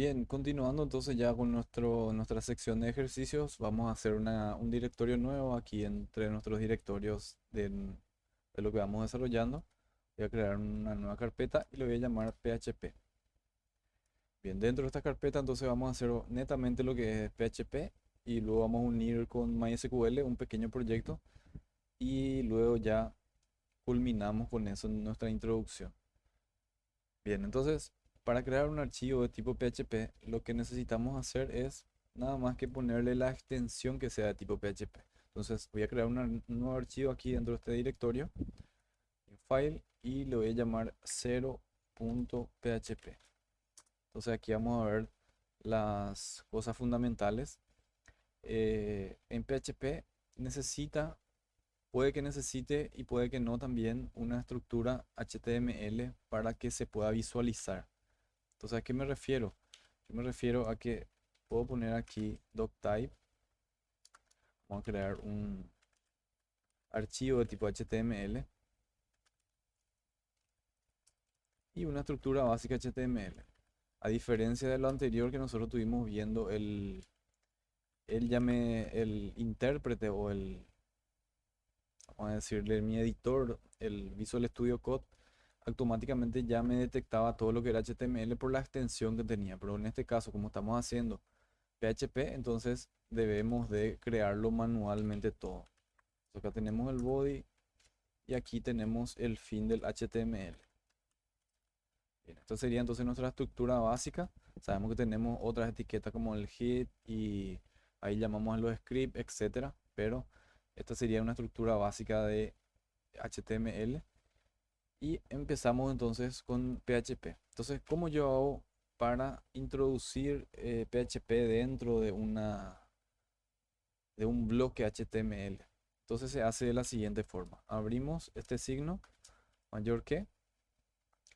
Bien, continuando entonces ya con nuestra sección de ejercicios, vamos a hacer un directorio nuevo aquí entre nuestros directorios de lo que vamos desarrollando. Voy a crear una nueva carpeta y le voy a llamar PHP. Bien, dentro de esta carpeta entonces vamos a hacer netamente lo que es PHP y luego vamos a unir con MySQL un pequeño proyecto y luego ya culminamos con eso en nuestra introducción. Bien, entonces, para crear un archivo de tipo PHP, lo que necesitamos hacer es nada más que ponerle la extensión que sea de tipo PHP. Entonces, voy a crear un nuevo archivo aquí dentro de este directorio, en File, y le voy a llamar 0.php. Entonces, aquí vamos a ver las cosas fundamentales. En PHP necesita, puede que necesite y puede que no también una estructura HTML para que se pueda visualizar. Entonces, ¿a qué me refiero? Yo me refiero a que puedo poner aquí doctype. Vamos a crear un archivo de tipo HTML y una estructura básica HTML. A diferencia de lo anterior que nosotros tuvimos viendo el intérprete o vamos a decirle, mi editor, el Visual Studio Code, automáticamente ya me detectaba todo lo que era HTML por la extensión que tenía. Pero en este caso, como estamos haciendo PHP, entonces debemos de crearlo manualmente todo. Acá tenemos el body y aquí tenemos el fin del HTML. Bien, esto sería entonces nuestra estructura básica. Sabemos que tenemos otras etiquetas como el head y ahí llamamos a los scripts, etcétera, pero esta sería una estructura básica de HTML y empezamos entonces con PHP. Entonces, ¿cómo yo hago para introducir PHP dentro de un bloque HTML? Entonces se hace de la siguiente forma. Abrimos este signo, mayor que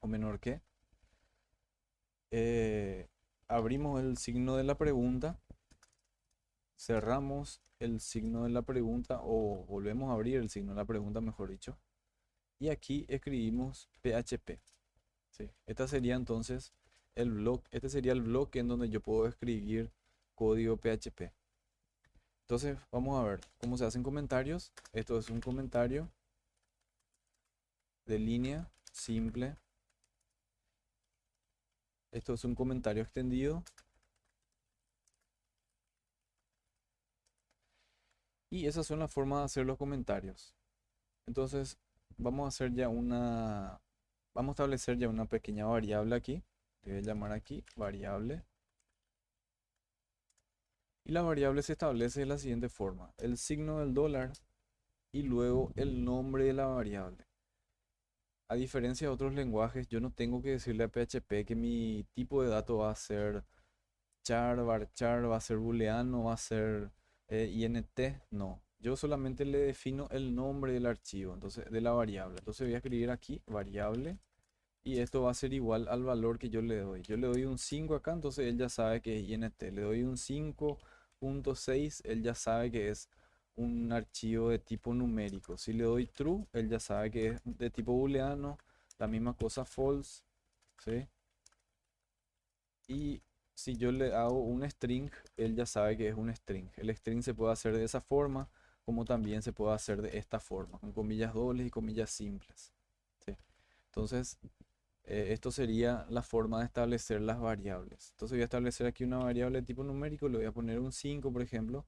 o menor que. eh, Abrimos el signo de la pregunta, cerramos el signo de la pregunta o volvemos a abrir el signo de la pregunta, mejor dicho. Y aquí escribimos PHP. ¿Sí? Esta sería entonces este sería el bloque en donde yo puedo escribir código PHP. Entonces vamos a ver cómo se hacen comentarios. Esto es un comentario de línea simple. Esto es un comentario extendido. Y esas son las formas de hacer los comentarios. Entonces, vamos a hacer ya vamos a establecer ya una pequeña variable aquí. Le voy a llamar aquí variable. Y la variable se establece de la siguiente forma. El signo del dólar y luego el nombre de la variable. A diferencia de otros lenguajes, yo no tengo que decirle a PHP que mi tipo de dato va a ser char, varchar, va a ser booleano, va a ser int. No, yo solamente le defino el nombre del archivo, entonces de la variable. Entonces voy a escribir aquí variable y esto va a ser igual al valor que yo le doy. Yo le doy un 5 acá, entonces él ya sabe que es int. Le doy un 5.6, él ya sabe que es un archivo de tipo numérico. Si le doy true, él ya sabe que es de tipo booleano. La misma cosa false, ¿sí? Y si yo le hago un string, él ya sabe que es un string. El string se puede hacer de esa forma, como también se puede hacer de esta forma, con comillas dobles y comillas simples. ¿Sí? Entonces, esto sería la forma de establecer las variables. Entonces voy a establecer aquí una variable de tipo numérico, le voy a poner un 5, por ejemplo,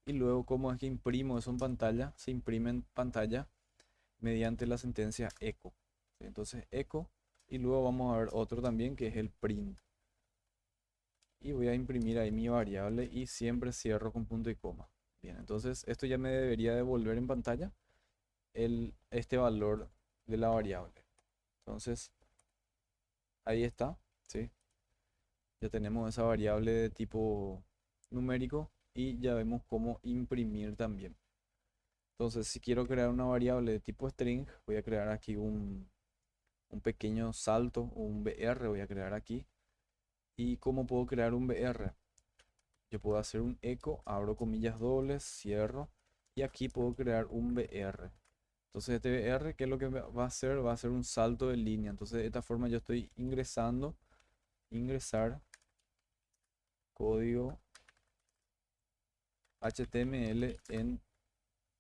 y luego cómo es que imprimo eso en pantalla, se imprime en pantalla mediante la sentencia echo. ¿Sí? Entonces echo, y luego vamos a ver otro también que es el print. Y voy a imprimir ahí mi variable y siempre cierro con punto y coma. Bien, entonces esto ya me debería devolver en pantalla este valor de la variable. Entonces ahí está, ¿sí? Ya tenemos esa variable de tipo numérico y ya vemos cómo imprimir también. Entonces, si quiero crear una variable de tipo string, voy a crear aquí un pequeño salto o un BR, voy a crear aquí. ¿Y cómo puedo crear un BR? Yo puedo hacer un echo, abro comillas dobles, cierro y aquí puedo crear un BR. Entonces este BR, ¿qué es lo que va a hacer? Va a hacer un salto de línea. Entonces de esta forma yo estoy ingresar código HTML en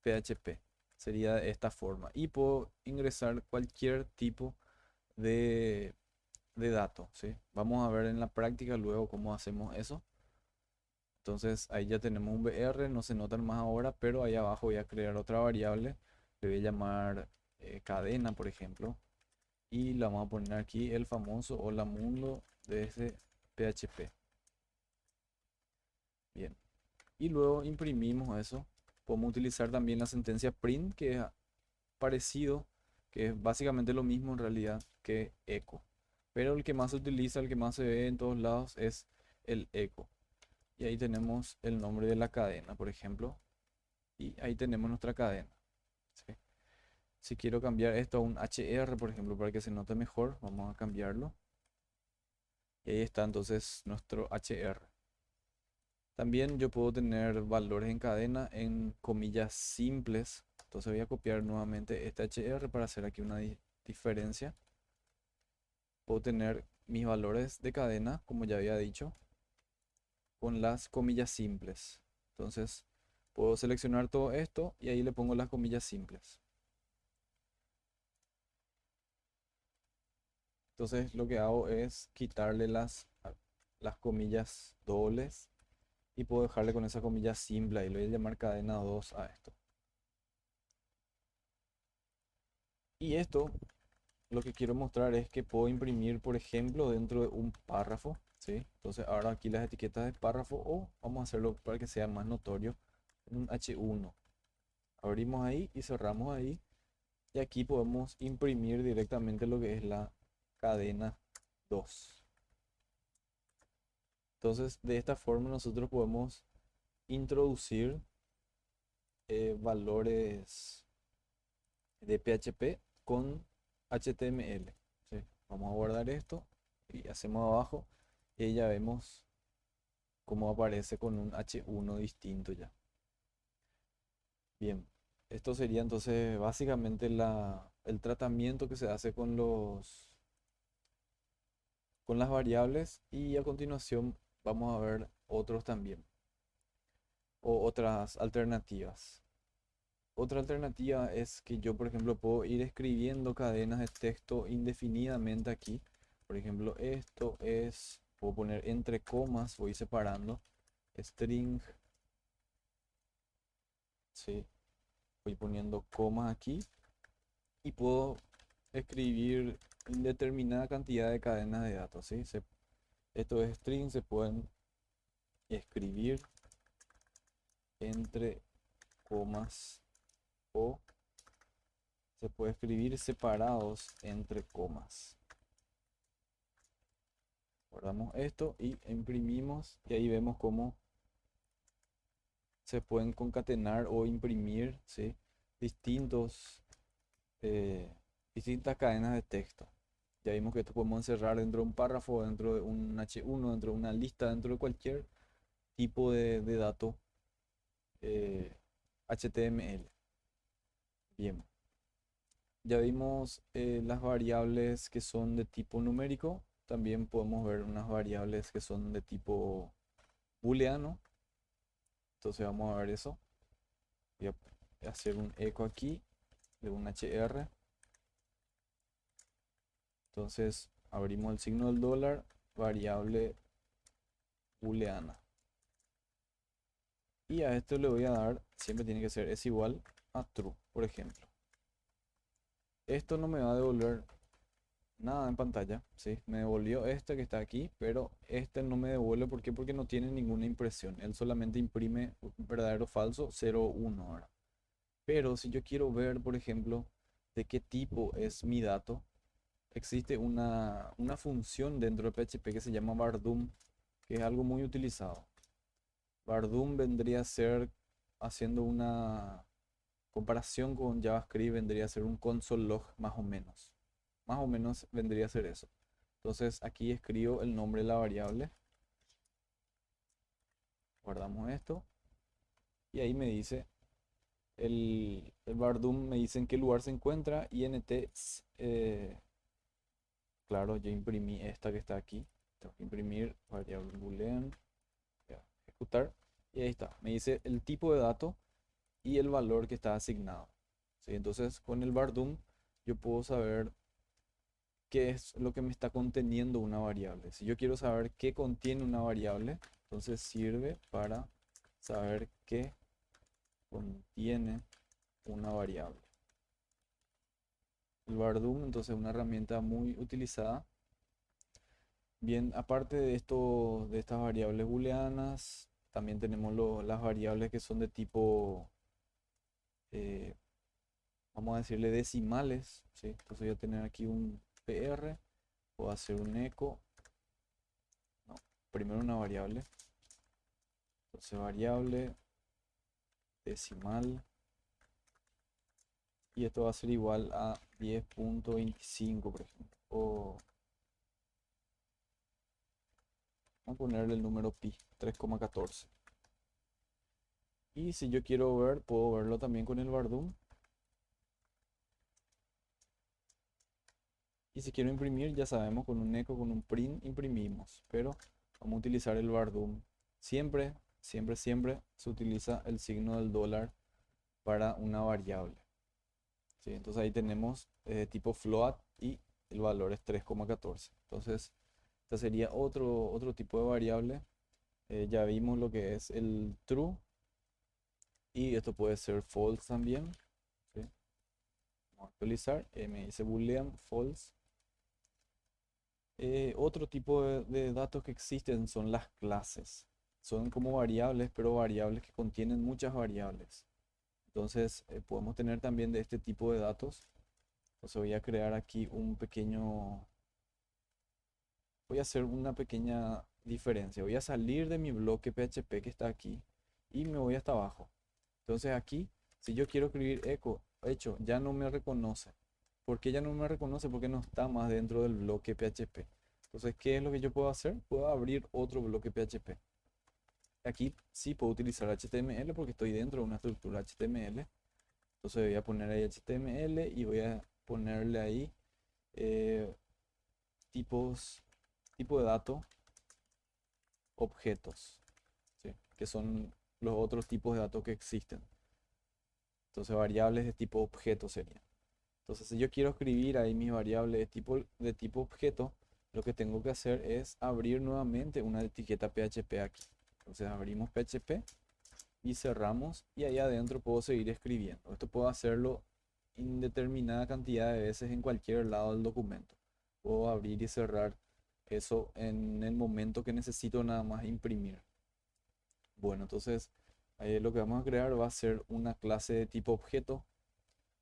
PHP. Sería de esta forma. Y puedo ingresar cualquier tipo de, de dato, ¿sí? Vamos a ver en la práctica luego cómo hacemos eso. Entonces ahí ya tenemos un BR, no se notan más ahora, pero ahí abajo voy a crear otra variable. Le voy a llamar cadena, por ejemplo. Y le vamos a poner aquí el famoso hola mundo desde PHP. Bien. Y luego imprimimos eso. Podemos utilizar también la sentencia print, que es parecido, que es básicamente lo mismo en realidad que echo. Pero el que más se utiliza, el que más se ve en todos lados es el echo. Y ahí tenemos el nombre de la cadena, por ejemplo. Y ahí tenemos nuestra cadena. ¿Sí? Si quiero cambiar esto a un HR, por ejemplo, para que se note mejor, vamos a cambiarlo. Y ahí está entonces nuestro HR. También yo puedo tener valores en cadena en comillas simples. Entonces voy a copiar nuevamente este HR para hacer aquí una diferencia. Puedo tener mis valores de cadena, como ya había dicho, con las comillas simples. Entonces puedo seleccionar todo esto y ahí le pongo las comillas simples. Entonces lo que hago es quitarle las comillas dobles y puedo dejarle con esa comilla simple y le voy a llamar cadena 2 a esto. Y esto lo que quiero mostrar es que puedo imprimir, por ejemplo, dentro de un párrafo, ¿sí? Entonces ahora aquí las etiquetas de párrafo o vamos a hacerlo para que sea más notorio en un H1. Abrimos ahí y cerramos ahí y aquí podemos imprimir directamente lo que es la cadena 2. Entonces de esta forma nosotros podemos introducir valores de PHP con HTML. ¿Sí? Vamos a guardar esto y hacemos abajo y ya vemos cómo aparece con un H1 distinto ya. Bien, esto sería entonces básicamente el tratamiento que se hace con las variables y a continuación vamos a ver otros también o otras alternativas. Otra alternativa es que yo, por ejemplo, puedo ir escribiendo cadenas de texto indefinidamente aquí. Por ejemplo, esto es, puedo poner entre comas, voy separando, string, ¿sí? Voy poniendo comas aquí y puedo escribir indeterminada cantidad de cadenas de datos, ¿sí? Esto es string, se pueden escribir entre comas o se puede escribir separados entre comas. Guardamos esto y imprimimos y ahí vemos cómo se pueden concatenar o imprimir, ¿sí? distintos, eh, distintas cadenas de texto. Ya vimos que esto podemos encerrar dentro de un párrafo, dentro de un H1, dentro de una lista, dentro de cualquier tipo de dato HTML. Bien, ya vimos las variables que son de tipo numérico. También podemos ver unas variables que son de tipo booleano. Entonces vamos a ver eso. Voy a hacer un eco aquí de un HR. Entonces abrimos el signo del dólar, variable booleana. Y a esto le voy a dar, siempre tiene que ser es igual a true, por ejemplo. Esto no me va a devolver nada en pantalla, ¿sí? Me devolvió este que está aquí, pero este no me devuelve, ¿por qué? Porque no tiene ninguna impresión. Él solamente imprime verdadero o falso 0 o 1 ahora. Pero si yo quiero ver, por ejemplo, de qué tipo es mi dato, existe una función dentro de PHP que se llama Bardum, que es algo muy utilizado. Bardum vendría a ser, haciendo una comparación con JavaScript, vendría a ser un console log más o menos. Más o menos vendría a ser eso. Entonces aquí escribo el nombre de la variable. Guardamos esto. Y ahí me dice, el Bardum me dice en qué lugar se encuentra. INT, claro, yo imprimí esta que está aquí. Tengo que imprimir variable boolean ejecutar y ahí está. Me dice el tipo de dato y el valor que está asignado. ¿Sí? Entonces con el Bardum yo puedo saber qué es lo que me está conteniendo una variable. Si yo quiero saber qué contiene una variable, entonces sirve para saber qué contiene una variable. El Bardum entonces es una herramienta muy utilizada. Bien, aparte de esto, de estas variables booleanas, también tenemos las variables que son de tipo, eh, vamos a decirle decimales, ¿sí? Entonces voy a tener aquí un PR, puedo hacer un eco, no, primero una variable, entonces variable decimal, y esto va a ser igual a 10.25, por ejemplo, o vamos a ponerle el número pi, 3,14. Y si yo quiero ver, puedo verlo también con el Bardum. Y si quiero imprimir, ya sabemos, con un eco, con un print, imprimimos. Pero vamos a utilizar el Bardum. Siempre, siempre, siempre se utiliza el signo del dólar para una variable. ¿Sí? Entonces ahí tenemos tipo float y el valor es 3,14. Entonces, esta sería otro tipo de variable. Ya vimos lo que es el true y esto puede ser false también. ¿Sí? Vamos a actualizar. Me dice boolean false. Otro tipo de datos que existen son las clases. Son como variables, pero variables que contienen muchas variables. Entonces, podemos tener también de este tipo de datos. Entonces voy a crear aquí un pequeño, voy a hacer una pequeña diferencia. Voy a salir de mi bloque PHP que está aquí y me voy hasta abajo. Entonces aquí, si yo quiero escribir eco, hecho, ya no me reconoce. ¿Por qué ya no me reconoce? Porque no está más dentro del bloque PHP. Entonces, ¿qué es lo que yo puedo hacer? Puedo abrir otro bloque PHP. Aquí sí puedo utilizar HTML porque estoy dentro de una estructura HTML. Entonces voy a poner ahí HTML y voy a ponerle ahí eh, tipos, tipo de dato, objetos, ¿sí? Que son los otros tipos de datos que existen. Entonces variables de tipo objeto serían. Entonces, si yo quiero escribir ahí mis variables de tipo objeto, lo que tengo que hacer es abrir nuevamente una etiqueta PHP aquí. Entonces, abrimos PHP y cerramos y ahí adentro puedo seguir escribiendo. Esto puedo hacerlo indeterminada cantidad de veces en cualquier lado del documento. Puedo abrir y cerrar eso en el momento que necesito nada más imprimir. Bueno, entonces lo que vamos a crear va a ser una clase de tipo objeto.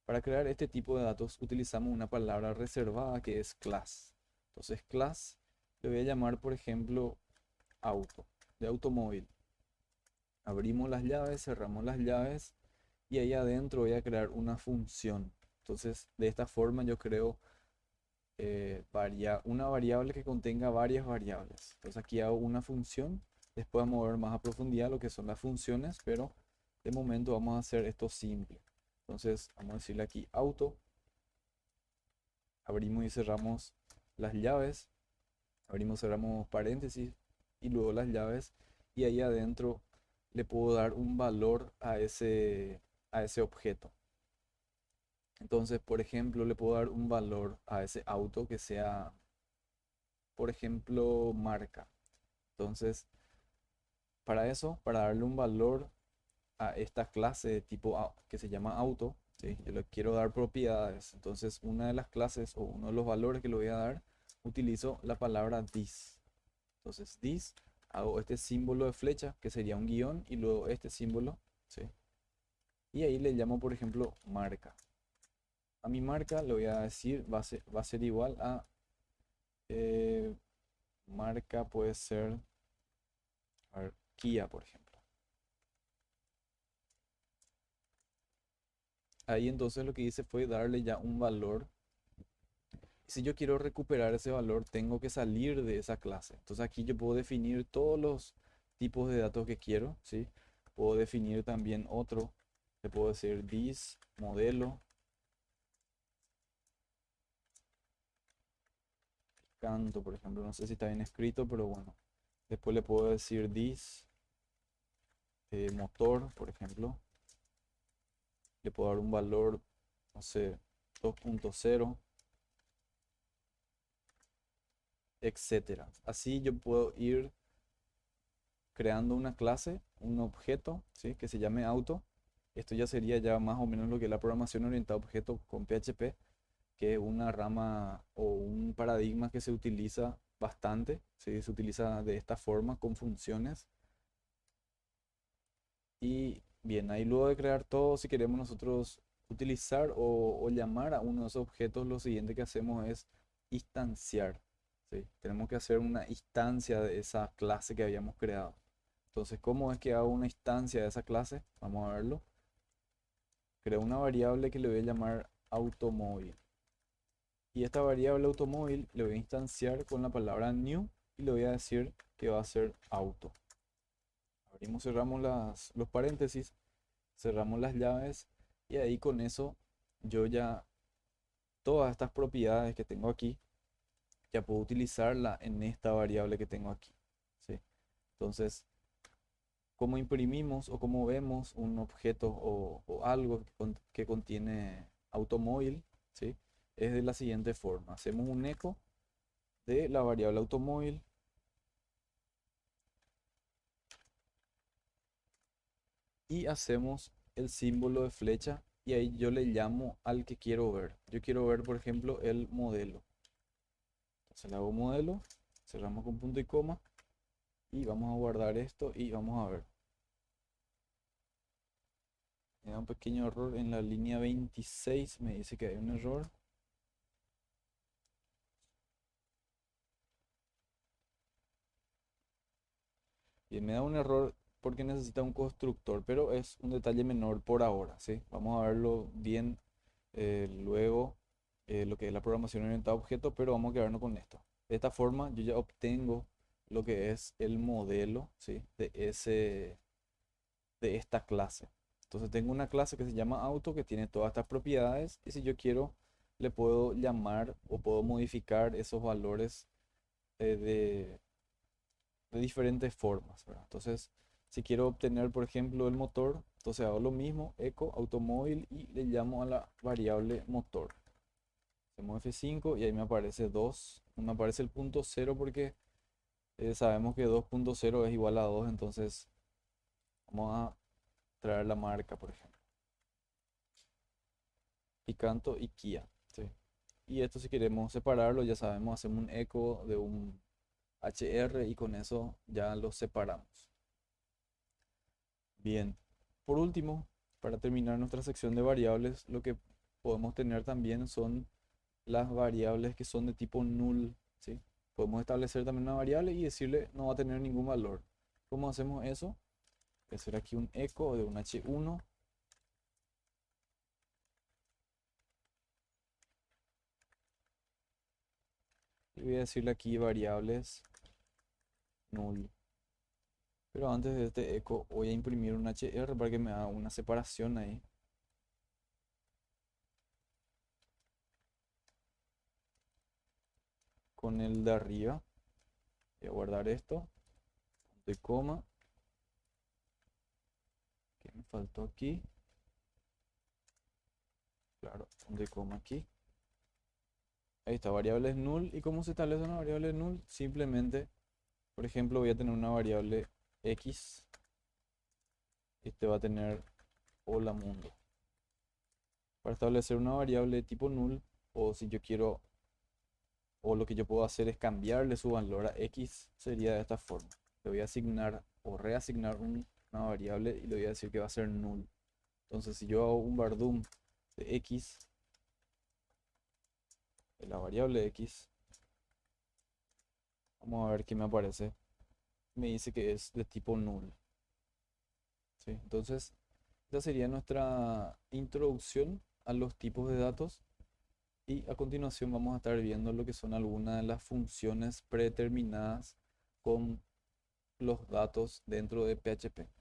Para crear este tipo de datos utilizamos una palabra reservada que es class. Entonces class le voy a llamar, por ejemplo, auto, de automóvil. Abrimos las llaves, cerramos las llaves y ahí adentro voy a crear una función. Entonces de esta forma yo creo una variable que contenga varias variables. Entonces aquí hago una función. Después vamos a ver más a profundidad lo que son las funciones, pero de momento vamos a hacer esto simple. Entonces vamos a decirle aquí auto. Abrimos y cerramos las llaves, abrimos, cerramos paréntesis y luego las llaves y ahí adentro le puedo dar un valor a ese objeto. Entonces, por ejemplo, le puedo dar un valor a ese auto que sea, por ejemplo, marca. Entonces, para eso, para darle un valor a esta clase de tipo que se llama auto, ¿sí? Yo le quiero dar propiedades. Entonces, una de las clases o uno de los valores que le voy a dar, utilizo la palabra this. Entonces, this, hago este símbolo de flecha, que sería un guión, y luego este símbolo, ¿sí? Y ahí le llamo, por ejemplo, marca. A mi marca le voy a decir, va a ser igual a eh, marca, puede ser, a ver, Kia, por ejemplo. Ahí entonces lo que hice fue darle ya un valor. Si yo quiero recuperar ese valor, tengo que salir de esa clase. Entonces aquí yo puedo definir todos los tipos de datos que quiero, ¿sí? Puedo definir también otro. Le puedo decir this, modelo, canto, por ejemplo. No sé si está bien escrito, pero bueno. Después le puedo decir this, motor, por ejemplo, le puedo dar un valor, no sé, 2.0, etcétera. Así yo puedo ir creando una clase, un objeto, ¿sí? Que se llame auto. Esto ya sería ya más o menos lo que es la programación orientada a objetos con PHP, que es una rama o un paradigma que se utiliza bastante, ¿sí? Se utiliza de esta forma con funciones. Y bien, ahí luego de crear todo, si queremos nosotros utilizar o llamar a uno de esos objetos, lo siguiente que hacemos es instanciar, ¿sí? Tenemos que hacer una instancia de esa clase que habíamos creado. Entonces, ¿cómo es que hago una instancia de esa clase? Vamos a verlo. Creo una variable que le voy a llamar automóvil. Y esta variable automóvil le voy a instanciar con la palabra new y le voy a decir que va a ser auto. Abrimos, cerramos los paréntesis, cerramos las llaves y ahí con eso yo ya todas estas propiedades que tengo aquí ya puedo utilizarla en esta variable que tengo aquí, ¿sí? Entonces, como imprimimos o como vemos un objeto o algo que contiene automóvil, ¿sí? Es de la siguiente forma. Hacemos un eco de la variable automóvil y hacemos el símbolo de flecha y ahí yo le llamo al que quiero ver. Yo quiero ver, por ejemplo, el modelo. Entonces le hago modelo, cerramos con punto y coma y vamos a guardar esto y vamos a ver. Me da un pequeño error en la línea 26, me dice que hay un error. Y me da un error porque necesita un constructor, pero es un detalle menor por ahora, ¿sí? Vamos a verlo bien luego, lo que es la programación orientada a objetos, pero vamos a quedarnos con esto. De esta forma yo ya obtengo lo que es el modelo, ¿sí? De esta clase. Entonces tengo una clase que se llama auto que tiene todas estas propiedades y si yo quiero le puedo llamar o puedo modificar esos valores eh, de, de diferentes formas, ¿verdad? Entonces, si quiero obtener, por ejemplo, el motor, entonces hago lo mismo, eco automóvil y le llamo a la variable motor. Hacemos F5 y ahí me aparece 2, no me aparece el punto 0 porque sabemos que 2.0 es igual a 2, entonces vamos a traer la marca, por ejemplo. Picanto y Kia, ¿sí? Y esto si queremos separarlo, ya sabemos, hacemos un eco de un HR y con eso ya lo separamos. Bien, por último, para terminar nuestra sección de variables, lo que podemos tener también son las variables que son de tipo null, ¿sí? Podemos establecer también una variable y decirle no va a tener ningún valor. ¿Cómo hacemos eso? Voy a hacer aquí un eco de un H1 y voy a decirle aquí variables null. Pero antes de este eco voy a imprimir un HR para que me haga una separación ahí. Con el de arriba. Voy a guardar esto. Punto y coma. ¿Qué me faltó aquí? Claro, punto y coma aquí. Ahí está, variable es null. ¿Y cómo se establece una variable null? Simplemente, por ejemplo, voy a tener una variable x. Este va a tener hola mundo. Para establecer una variable de tipo null, o si yo quiero, o lo que yo puedo hacer es cambiarle su valor a x, sería de esta forma. Le voy a asignar o reasignar una variable y le voy a decir que va a ser null. Entonces, si yo hago un vardum de x, de la variable x, vamos a ver qué me aparece. Me dice que es de tipo null. ¿Sí? Entonces, esa sería nuestra introducción a los tipos de datos y a continuación vamos a estar viendo lo que son algunas de las funciones predeterminadas con los datos dentro de PHP.